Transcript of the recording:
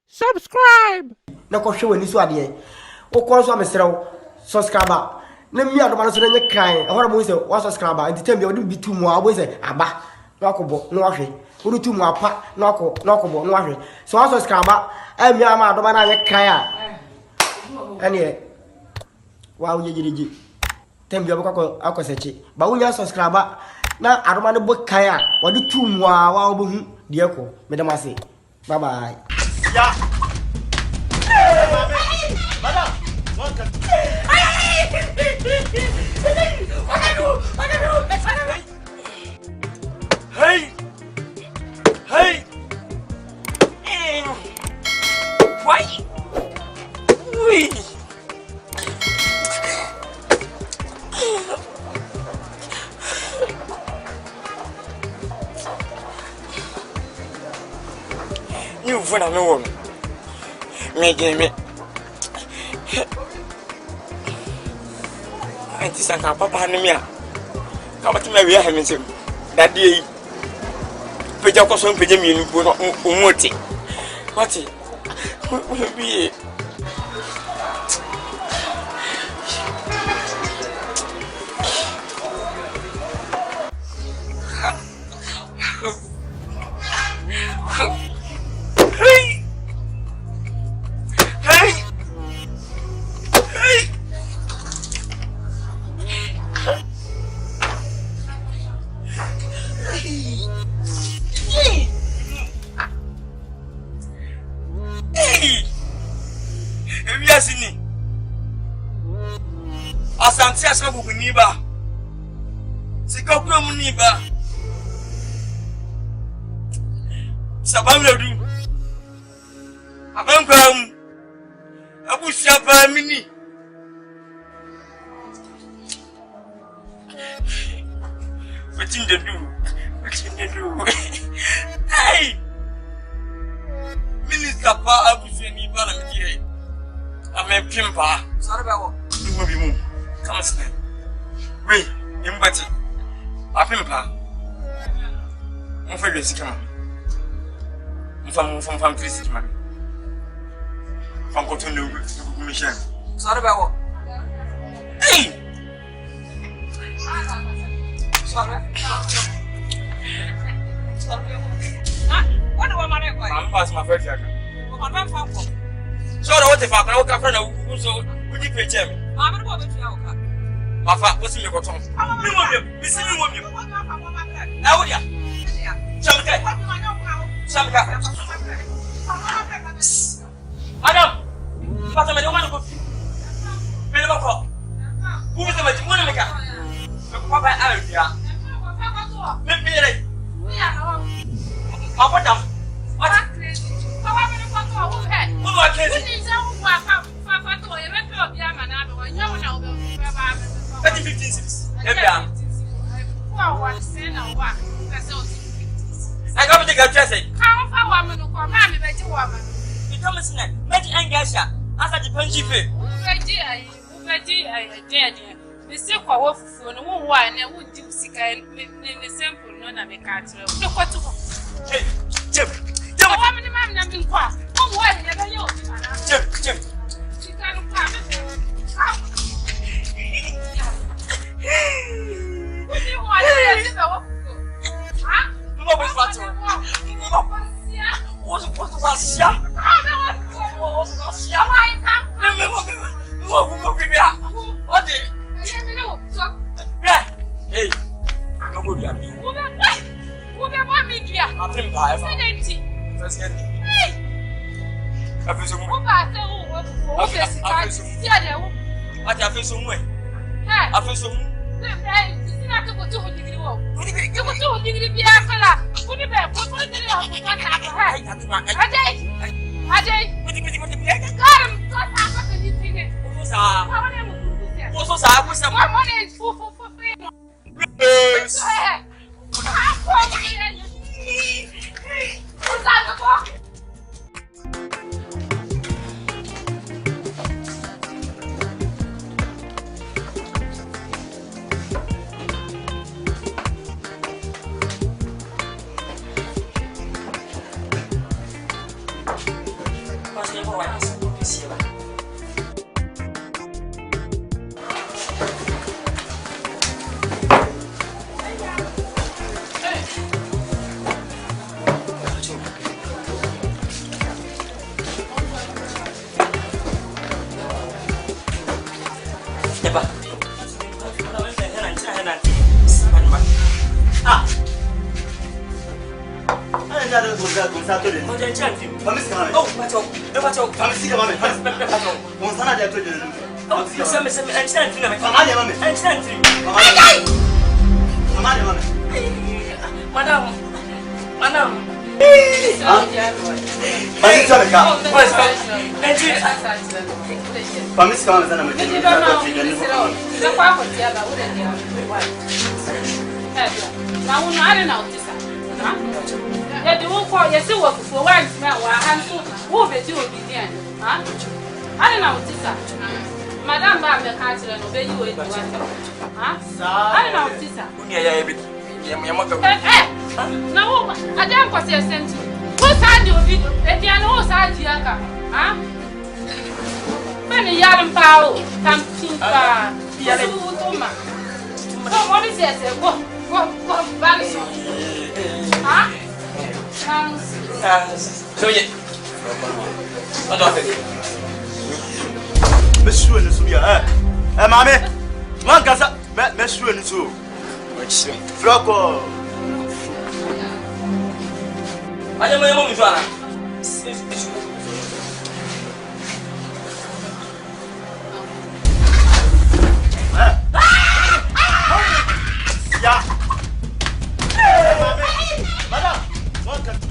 Subscribe. Na ko hwe wani so ade wo ko so amesrew subscriber na mi adoma no so na nye kan ehora mo se wa subscriber enti tembe odi bitu mu abo se aba na akobo na wahwe odi tu mu apa na akobo na wahwe so wa subscriber mi ama adoma na nye kan a ene wa wo yejiriji tembe abo ko akosechi ba wo nya subscriber na adoma no bo kan a odi tu mu a wa obo hu de ko medamase bye bye ya Madam, Hey! Hey! Why? Oui! You want to know me? Auntie Sanka, Papa, and me. Come to my rear hemisphere. That day, Peja was on Pejamian, Umoti. What will be? Asante asabu kuniba. Sikokura muniba. Sabam ledu. Abankwam. Abusia pa mini. Wetin dey do? Hey! Minister pa abusia ni ba na mi. Amen pimpa. Sorry bawo. Mu. Come on, wait, Mbati. Apimpa. Mfanye sikama. Mfam Christ man. Fam ko tun lu mission. Sorry bawo. Hey. Sorry. Ah, what do I want to go? I'm pass my first year. I'm not fam ko. Sorry, what if I can walk after now? So, would you pay me? I'm not going to go. Papa, what's in your cotton? You see me with you. Now, yeah. Samka. Madam, Papa, I don't want to go. Who is the Monica? Papa, Aria. Let me read. Papa, what? Who are crazy? 15 cities. I got to take a dress. Come for woman who come and bet you woman. You come as an Angasha. As a Punji pay. Dear, the sick or for no one and would do sick in the simple non of a cat. Look what to Jim. How many men have been passed? Oh, why never you? Jim. She can't come. What do you want to do? Huh? What's Madam ba me ka tire no be yi we di ha ai na otisa uni ya ebe ya maka na wo adam kwase senti wo sa di obi e dia no wo sa di aka ha bani yarim pawo tam pinka ya le utuma ko mo bi se go bani so ha so ye ando fe Monsieur ne souvient mamé man kasa monsieur ne sou froko aja mo mi fara ya madame man kasa